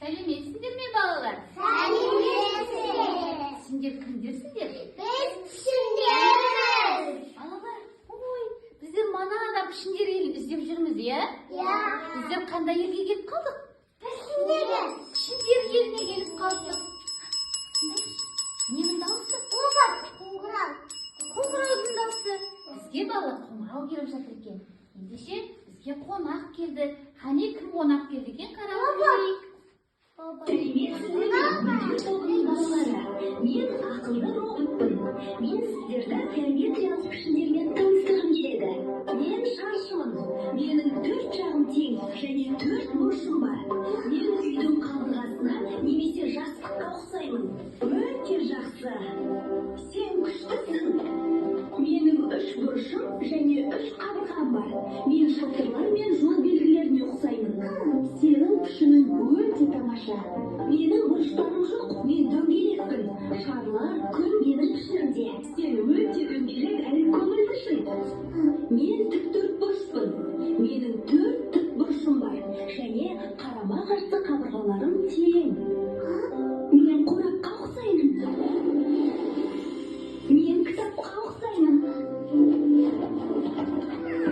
Сәлеметсіңдер ме, балалар? Сәлеметсіз. Сендер кімдерсіңдер? Біз пішіндерміз. Балалар, ой, біздер манада пішіндер елін іздеп жүрміз, иә? Біздер қандай елге келіп қалдық? Пішіндер еліне келіп қалдық. Ненің дауысы? Қоңырау. Қоңыраудың дауысы. Бізге балалар қоңырау келіп жатыр екен. Ендеше бізге қонақ келді. Қане кім қонақ келді екен? Қарап көрейік. Сәлеметсіздер, балалары. Мен ақылды роботпын. Мен сіздерді геометриялық пішіндермен таныстырғым келеді. Мен шаршымын. Менің 4 жағым тең және 4 бұрышым бар. Мен үйдің қабырғасына немесе жастыққа ұқсаймын. Өте жақсы. Сен күштісің. Менің 3 бұрышым және 3 қабырғам бар. Мен шатырлар мен жол белгілеріне ұқсаймын. Сенің пішінің өте тамаша. Менің бұрыштарым жоқ, мен дөңгелекпін. Шарлар күн менің пішінімде. Сен өте дөңгелек әрі көңілдісің. Мен тік төртбұрышпын. Менің 4 тік бұрышым бар. Және қарама-қарсы қабырғаларым тең. Мен қорапқа ұқсаймын. Мен кітапқа ұқсаймын.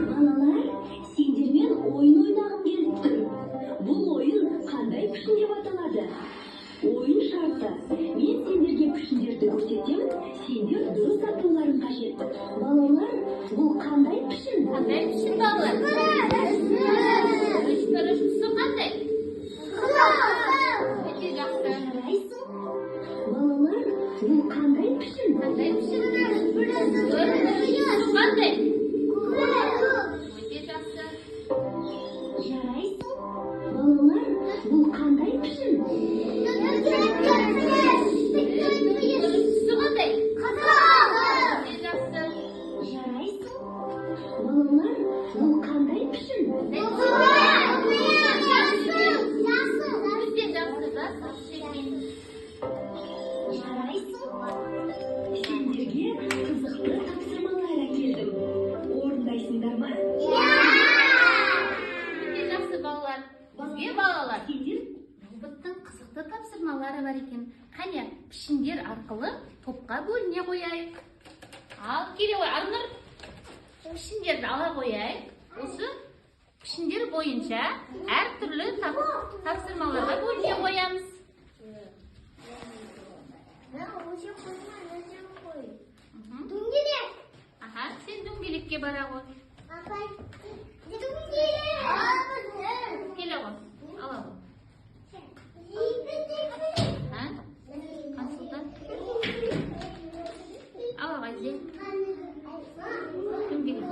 Балалар, сендермен ойын ойнағым келіп тұр. Бұл ойын қандай пішін деп аталады? Ойын шарты. Мен сендерге пішіндерді көрсетемін, сендер дұрыс атауларың қажет. Балалар, бұл қандай пішін? Қандай пішін, балалар? Үш қандай? Өте жақсы. Балалар, бұл қандай пішін? Қандай пішін? Қандай? Өте жақсы. Жарайсың. Балалар, бұл қандай пішін? Қандай? Өте жақсы. Жарайсың. Балалар, бұл қандай пішін? Өте жақсы, жақсы екен. Жарайсың. Сендерге қызықты тапсырмалар әкелдім. Орындайсыңдар ма? Өте жақсы, балалар. Бізге балалар. Роботтың қызықты тапсырмалары бар екен. Қане, пішіндер арқылы топқа бөліне қояйық. Ал, келе қой, Арнұр. Пішіндерді ала қояйық. Осы пішіндер бойынша әртүрлі тапсырмаларға бөліне қоямыз. Дөңгелек. Аха, сен дөңгелекке бара ғой. Келе ғой, ала ғой. Қансылтан. Ала ғайзе. Дөңгелек.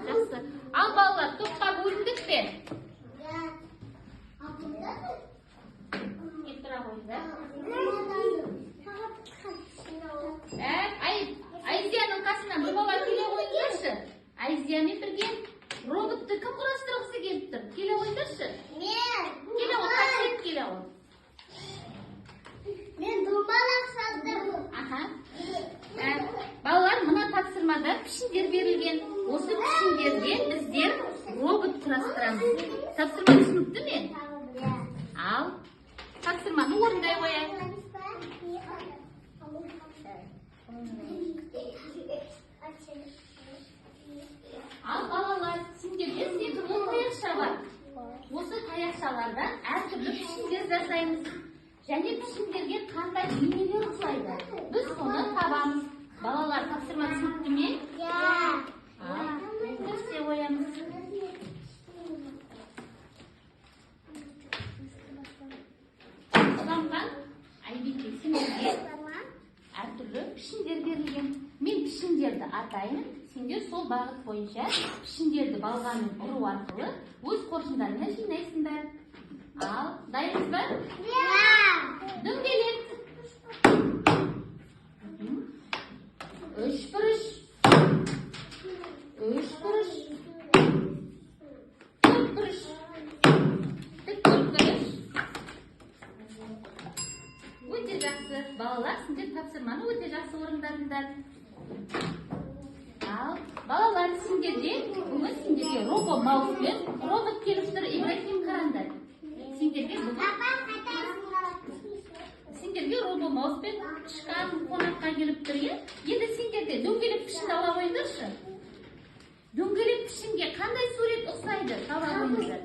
Жақсы. Ал балалар, топқа бөліндік пе? Кеп тұра қойды. Айзияның қасынан бір бала келе қойыңдаршы. Айзиямен бірге роботты кім құрастырғысы келіп тұр? Келе қойыңдаршы. Келе ғой, қасиет келе ғой. Мен домалақ салдым. Аха. Балалар, мына тапсырмада пішіндер берілген. Осы пішіндерден біздер робот құрастырамыз. Тапсырма түсінікті ме? Ал, тапсырманы орындай қояйық. Ал балалар, сендерде секілді таяқша бар. Осы таяқшалардан әртүрлі пішіндер жасаймыз. Және пішіндерге қандай бейнелер ұқсайды. Біз соны табамыз. Балалар, тапсырма түсінікті ме? Ал, көрсе қоямыз. Ұланған Айбеке, сендерге әртүрлі пішіндер берілген. Мен пішіндерді атайын, сендер сол бағыт бойынша пішіндерді балғамен ұру арқылы өз қоржындарына жинайсыңдар. Ал, дайынсыз ба? Дөңгелек. 3 бұрыш. 3 бұрыш. 4 бұрыш. Тік 4 бұрыш. Өте жақсы. Балалар, сендер тапсырманы өте жақсы орындадыңдар. Ал, балалар, сендерде бүгін сендерге робо мауспен робот келіп тұр. Ибрахим, қараңдар. Сендерге бүгін қойыңыздар.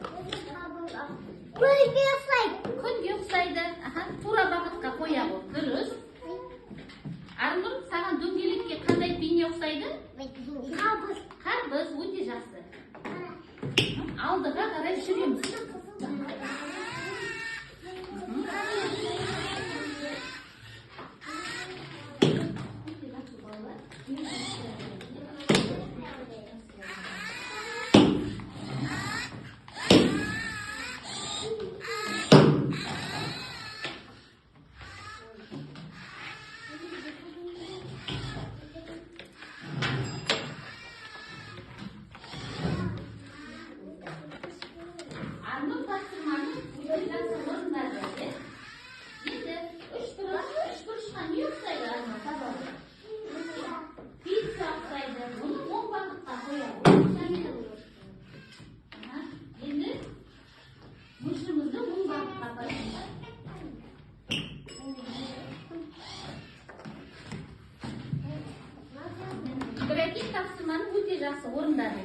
Күнге ұқсайды. Күнге ұқсайды. Тура бағытқа қоя ғой. Дұрыс. Арнұр, саған дөңгелекке қандай бейне ұқсайды? Қарбыз, өте жақсы. Алдыға қарай жүреміз. Арнұр тапсырманы өте жақсы орындады. Енді үш бұрышқа не ұқсайды Арнұр табады? Пицца ұқсайды. Оны оң бағытқа қояды. Енді мұршымызды оң бағытқа қояды. Ибрагим тапсырманы өте жақсы орындады.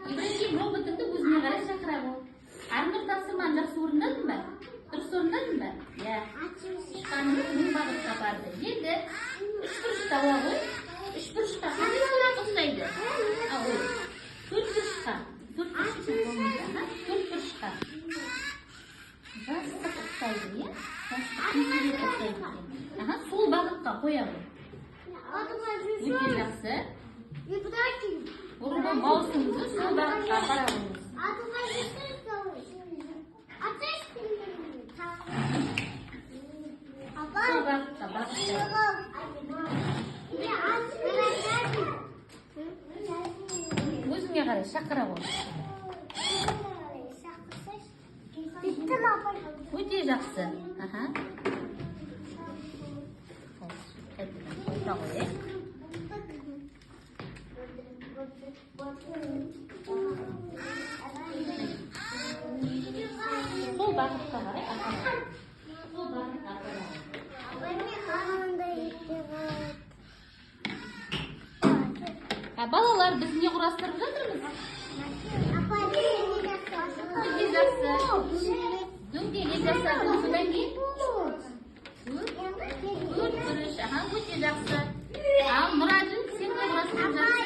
Ибрагим роботыңды өзіне қарай шақыра ғой. Арнұр тапсырманы жақсы орындадың ба? Дұрыс орындадың ба? Иә. Шыққанымыз оң бағытқа барды. Енді үш бұрышқа ғой. Үш бұрышқа қандай сұрақ ұқсайды? Төрт бұрышқа. Төрт бұрышқа. Жастық ұқсайды, иә? Жастық күйзелек ұқсайды. Сол бағытқа қоя ғой. Өте жақсы. Бұрынғы маусымызды сол бағытқа апара қойыңыз. Сол бағытқа бағыттайды. Өзіңе қарай шақыра ғой. Өте жақсы. Қайта ғой, е? Сол бағытқа қарай апара. Сол бағытқа апара. Балалар, біз не құрастырып жатырмыз? Өте жақсы. Дөңгелек жасадық. Содан кейін төрт бұрыш. Өте жақсы. Ал Мұрадын, сен не құрастырып жатырсың?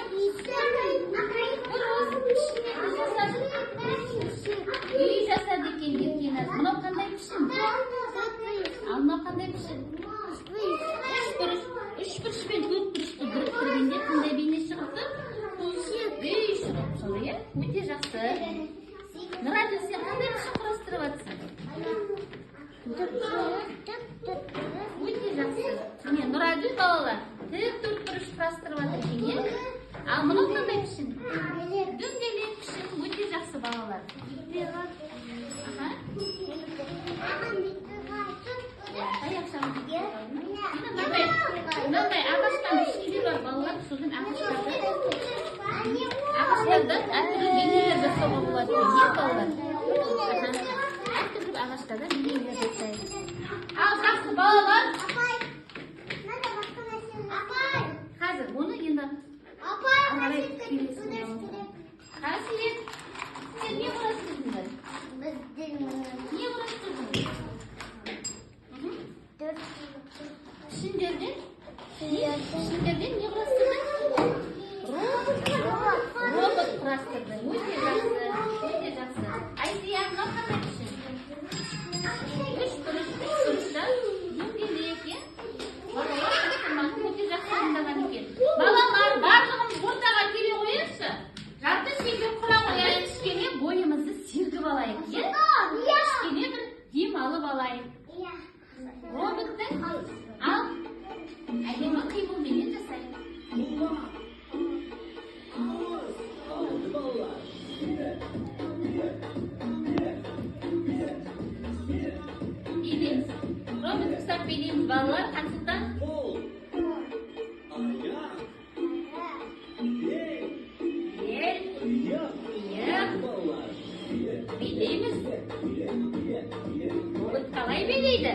Үй жасады екен Еркеназ. Мынау қандай пішін? Ал мынау қандай пішін? Үш бұрыш пен төрт бұрышты біріктіргенде қандай бейне шығыпты? Үй шығыпты, иә? Өте жақсы. Нұрәділ, сен қандай пішін құрастырып жатсың? Өте жақсы. Міне, Нұрәділ балалар төрт бұрыш құрастырып жатыр екен, иә? Ал мынау қандай пішін? Дөңгелек пішін. Өте жақсы балалар. Мынандай ағаштан пішіндер бар балалар. Содан ағаштардан әртүрлі бейнелер жасауға болады. Не балалар? Әртүрлі ағаштардан бейнелер жасайды. Ал жақсы балалар. Қазір оны енді Қасиет, сен не құрастырдыңдар? Не құрастырдың? Пішіндерден? Пішіндерден не құрастырдың? Робот құрастырдың. Өте жақсы. Өте жақсы. Айсия, мынау қандай пішін? Үш бұрыштан дөңгелек, е? Балалар тапсырманы өте жақсы орындаған екен. Балалар, барлығымыз ортаға келе қояйықшы. Жарты шекер құра қояйық, кішкене бойымызды сергіп алайық, е? Кішкене бір дем алып алайық. Роботты ал, әдемі қимылменен жасайық. Билейміз. Робот ұстап билейміз, балалар, қансықтан. Билейміз. Робот қалай билейді?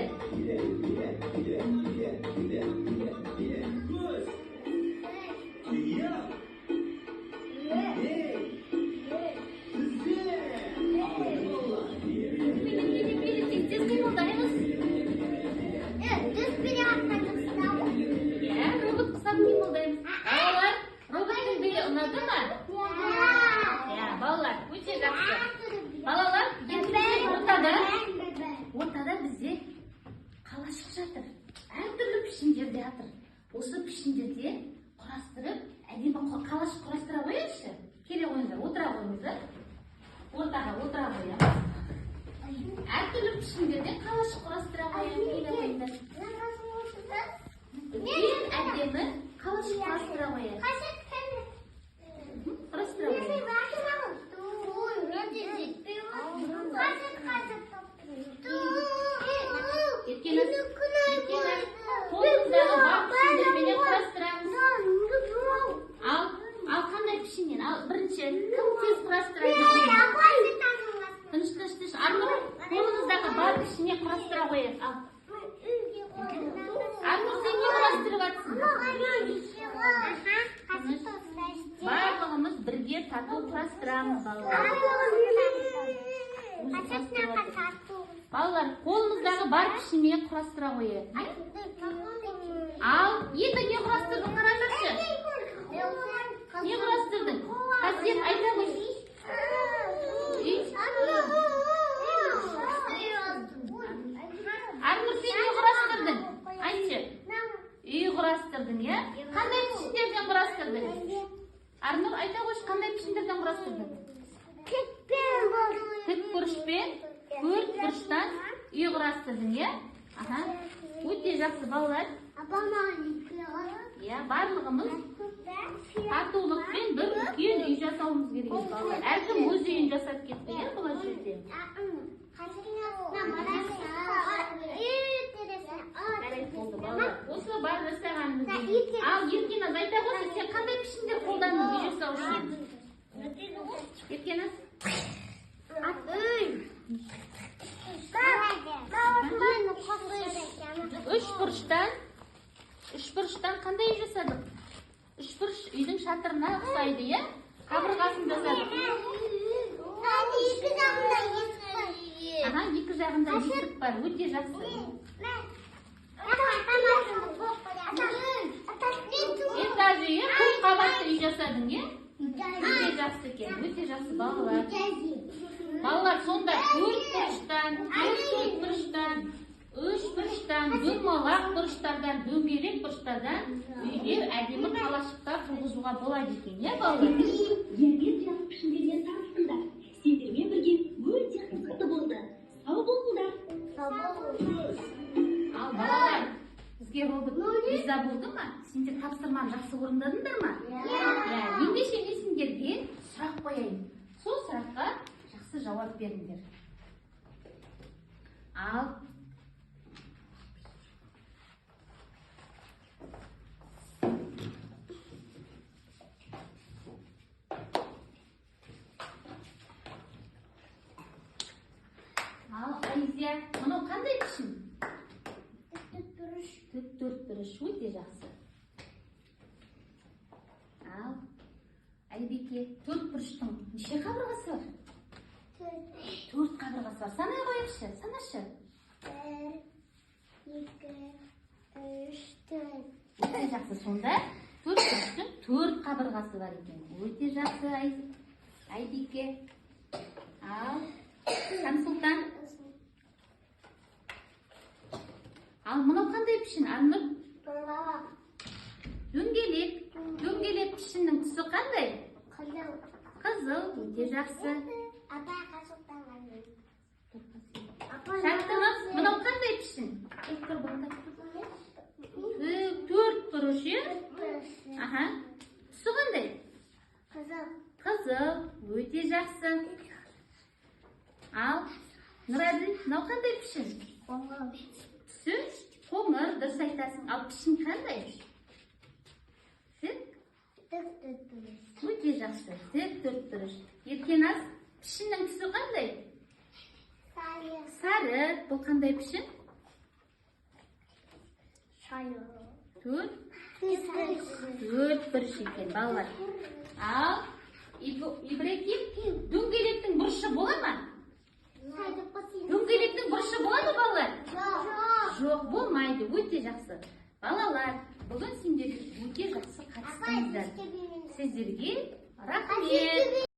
қашық құрастыра қояйық. Келе қойыңдар. Үлкен әдемі қашық құрастыра қояйық. Құрастыра қояйық. Еркеніз, қолымыздағы бар пішіндерменен құрастырамыз. Ал қандай пішіннен? Ал бірінші кім тез құрастырады? Тыныш. Арнұр, қолымыздағы бар пішінне құрастыра қояйық. Ал. Арнұр, сен не құрастырып жатсың? Барлығымыз бірге тату құрастырамыз, балалар. Балалар, қолымыздағы бар пішінмен құрастыра қояйық. Ал, енді не құрастырдың? Қараңдаршы. Не құрастырдың? Қасиет, айта ғой. Арнұр, сен не құрастырдың? Айтшы. Үй құрастырдың, е? Қандай пішіндерден құрастырдың? Арнұр, айта қойшы, қандай пішіндерден құрастырдың? Тік бұрышпен, төрт бұрыштан үй құрастырдың, е? Өте жақсы, балалар. Барлығымыз татулықпен бір үлкен үй жасауымыз керек, балалар. Әркім өз үйін жасап кетті, е, бұл жерде. Осы бар жасағанымыз. Ал Еркеназ, айта қойшы, сен қандай пішіндер қолдандың үй жасау үшін? Еркеназ? Үш бұрыштан қандай үй жасадық? Үш бұрыш үйдің шатырына ұқсайды, е? Қабырғасын жасадық. Екі жағында есік бар, өте жақсы. Этажы, е? Көп қабатты үй жасадың, е? Өте жақсы екен, өте жақсы, балалар. Балалар, сонда төрт бұрыштан, үш бұрыштан, дөңгелек бұрыштардан, дөңгелек бұрыштардан үйде әдемі қалашықтар тұрғызуға болады екен, е, балалар? Геометриялық пішіндермен таныстыңдар. Сендермен бірге өте қызықты болды. Сау болыңдар. Ал балалар, бізге риза болды ма? Сендер тапсырманы жақсы орындадыңдар ма? Ендеше мен сендерге сұрақ қояйын. Сол сұраққа жақсы жауап беріңдер. Ал Айзия, мынау қандай пішін? Тік төрт бұрыш, өте жақсы. Ал Айбеке, төрт бұрыштың неше қабырғасы бар? Төрт қабырғасы бар. Санай қойықшы, санашы. 1, 2, 3, 4. Өте жақсы, сонда төрт бұрыштың төрт қабырғасы бар екен. Өте жақсы, Айбеке. Ал Шамсұлтан. Ал мынау қандай пішін, Арнұр? Дөңгелек пішіннің түсі қандай? Қызыл, өте жақсы. Шаттыңыз, мынау қандай пішін? Төрт бұрыш, е? Түсі қандай? Қызыл, өте жақсы. Ал Нұраділ, мынау қандай пішін? Түсі қоңыр, дұрыс айтасың. Ал пішін қандай? Өте жақсы. Тік төрт бұрыш. Еркеназ, пішіннің түсі қандай? Сары. Бұл қандай пішін? Төрт бұрыш екен, балалар. Ал Ибрагим, дөңгелектің бұрышы бола ма? Дөңгелектің бұрышы болады, балалар? Жоқ, болмайды. Өте жақсы. Балалар, бүгін сендер өте жақсы қатыстыңыздар. Сіздерге рахмет.